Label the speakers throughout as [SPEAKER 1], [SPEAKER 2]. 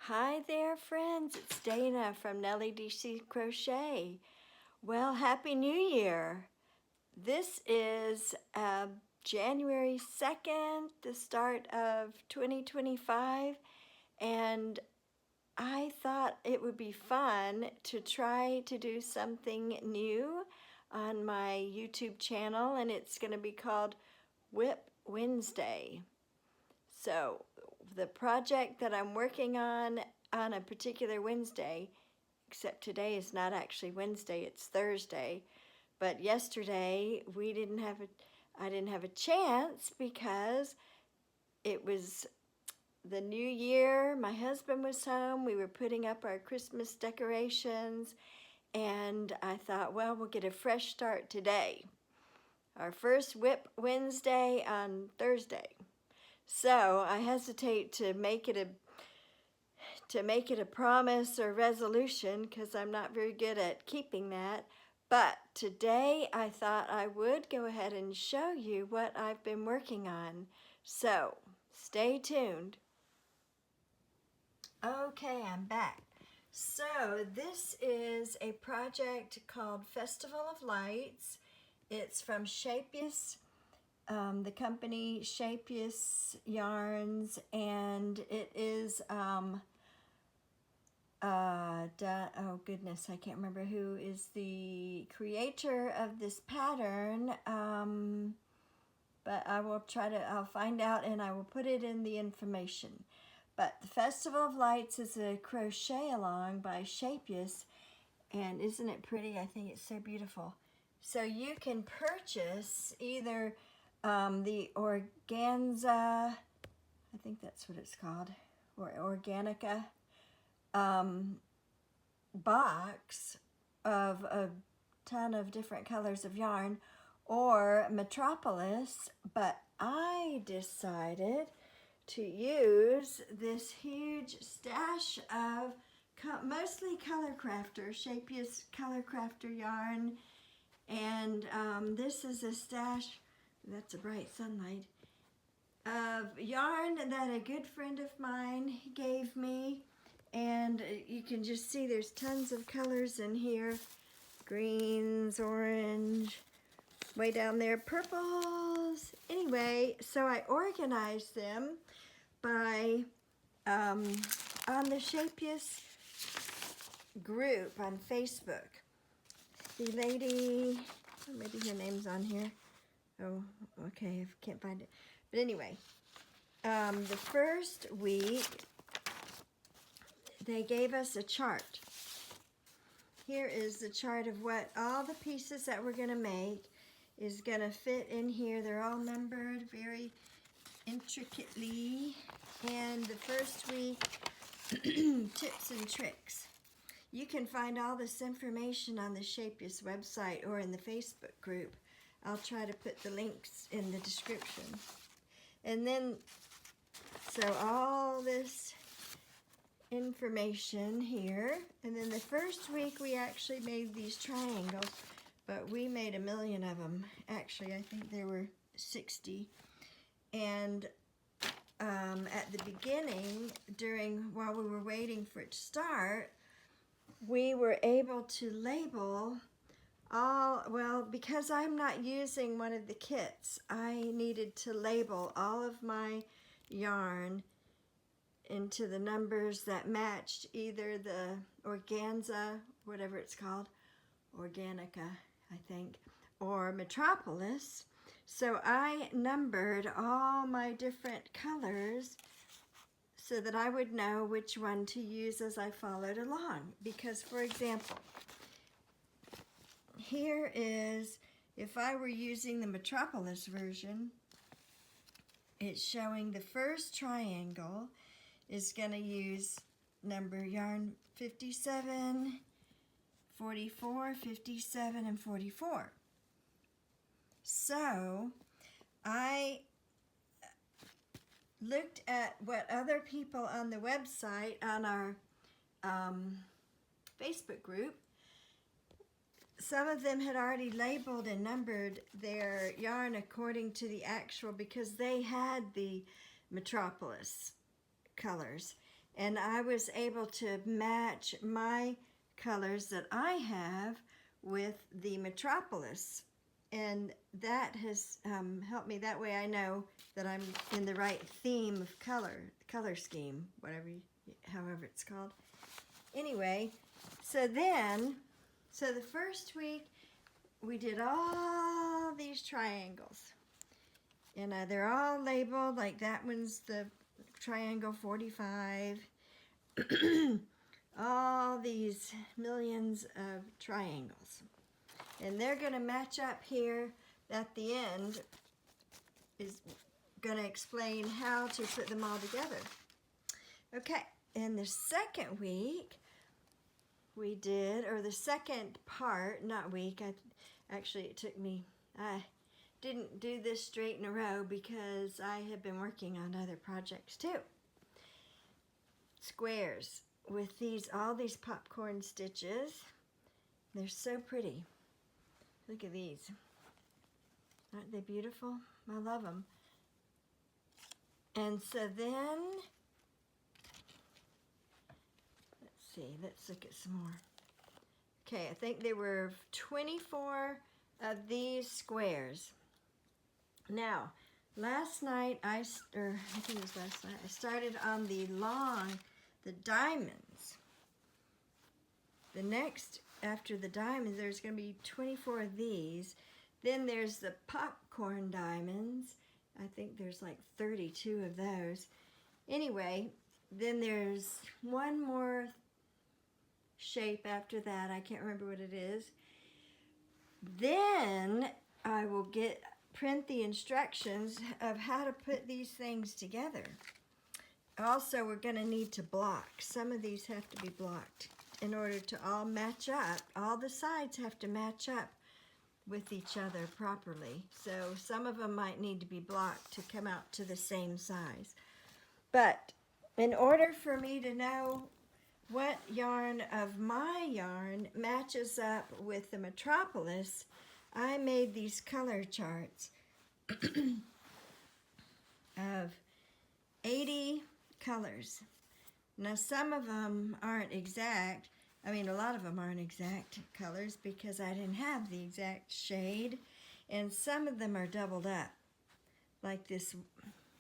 [SPEAKER 1] Hi there, friends. It's Dayna from Nellie DC Crochet. Well, Happy New Year. This is January 2nd, the start of 2025, and I thought it would be fun to try to do something new on my YouTube channel, and it's going to be called Wip Wednesday. So the project that I'm working on a particular Wednesday, except today is not actually Wednesday, it's Thursday. But yesterday I didn't have a chance because it was the new year. My husband was home. We were putting up our Christmas decorations, and I thought, well, we'll get a fresh start today. Our first Wip Wednesday on Thursday. So I hesitate to make it a promise or resolution because I'm not very good at keeping that. But today I thought I would go ahead and show you what I've been working on. So stay tuned. Okay, I'm back. So this is a project called Festival of Lights. It's from Scheepjes, the company Scheepjes Yarns, and it is oh goodness, I can't remember who is the creator of this pattern, but I'll find out and I will put it in the information. But the Festival of Lights is a crochet along by Scheepjes, and isn't it pretty? I think it's so beautiful. So you can purchase either the organza, I think that's what it's called, or Organica box of a ton of different colors of yarn, or Metropolis, but I decided to use this huge stash of mostly Colour Crafter, Scheepjes Colour Crafter yarn, and this is a stash, that's a bright sunlight, of yarn that a good friend of mine gave me. And you can just see there's tons of colors in here. Greens, orange, way down there, purples. Anyway, so I organized them by, on the Scheepjes group on Facebook. The lady, maybe her name's on here. Oh, okay, I can't find it. But anyway, the first week, they gave us a chart. Here is the chart of what all the pieces that we're going to make is going to fit in here. They're all numbered very intricately. And the first week, tips and tricks. You can find all this information on the Scheepjes website or in the Facebook group. I'll try to put the links in the description. And then, so all this information here, and then the first week we actually made these triangles, but we made 1 million of them. Actually, I think there were 60. And at the beginning, while we were waiting for it to start, we were able to label because I'm not using one of the kits, I needed to label all of my yarn into the numbers that matched either the organza, whatever it's called, Organica, I think, or Metropolis. So I numbered all my different colors so that I would know which one to use as I followed along. Because, for example, here is, if I were using the Metropolis version, it's showing the first triangle is going to use number yarn 57, 44, 57, and 44. So I looked at what other people on the website, on our Facebook group, some of them had already labeled and numbered their yarn according to the actual, because they had the Metropolis colors. and I was able to match my colors that I have with the Metropolis, and that has helped me. That way I know that I'm in the right theme of color scheme, however it's called. Anyway, so the first week we did all these triangles, and they're all labeled, like that one's the triangle 45. All these millions of triangles, and they're going to match up here at the end. Is going to explain how to put them all together. Okay, in the second week we did, or the second part, not week, actually it took me, I didn't do this straight in a row because I have been working on other projects too. Squares with all these popcorn stitches. They're so pretty. Look at these. Aren't they beautiful? I love them. And so then, let's look at some more. Okay, I think there were 24 of these squares. Now, last night, I think it was last night, I started on the diamonds. The next, after the diamonds, there's going to be 24 of these. Then there's the popcorn diamonds. I think there's like 32 of those. Anyway, then there's one more shape after that. I can't remember what it is. Then I will print the instructions of how to put these things together. Also, we're going to need to block. Some of these have to be blocked in order to all match up. All the sides have to match up with each other properly. So some of them might need to be blocked to come out to the same size. But in order for me to know what yarn of my yarn matches up with the Metropolis, I made these color charts of 80 colors. Now some of them aren't exact. I mean, a lot of them aren't exact colors because I didn't have the exact shade, and some of them are doubled up. Like this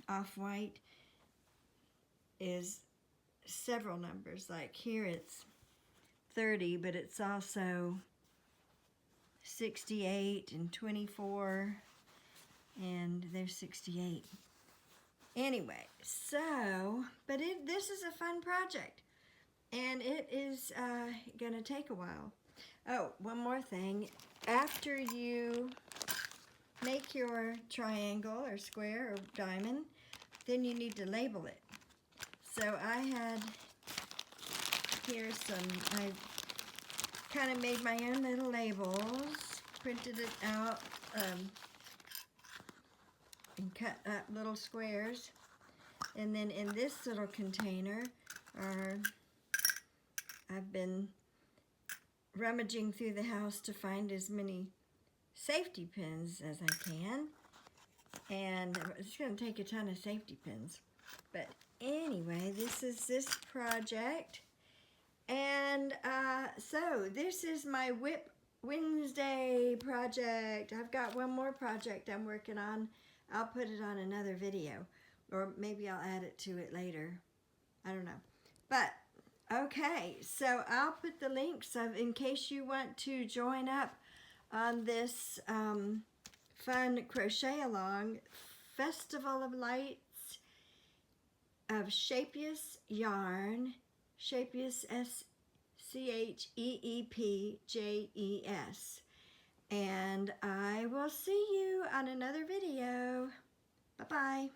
[SPEAKER 1] off-white is several numbers. Like here it's 30, but it's also 68 and 24, and there's 68. Anyway, so, but this is a fun project. And it is going to take a while. Oh, one more thing. After you make your triangle or square or diamond, then you need to label it. So I had here I kind of made my own little labels, printed it out, and cut up little squares. And then in this little container I've been rummaging through the house to find as many safety pins as I can, and it's going to take a ton of safety pins. But anyway, this is this project, and so this is my Wip Wednesday project. I've got one more project I'm working on. I'll put it on another video, or maybe I'll add it to it later. I don't know. But okay, so I'll put the links in case you want to join up on this fun crochet along Festival of Lights of Scheepjes yarn, Scheepjes Scheepjes, and I will see you on another video. Bye-bye.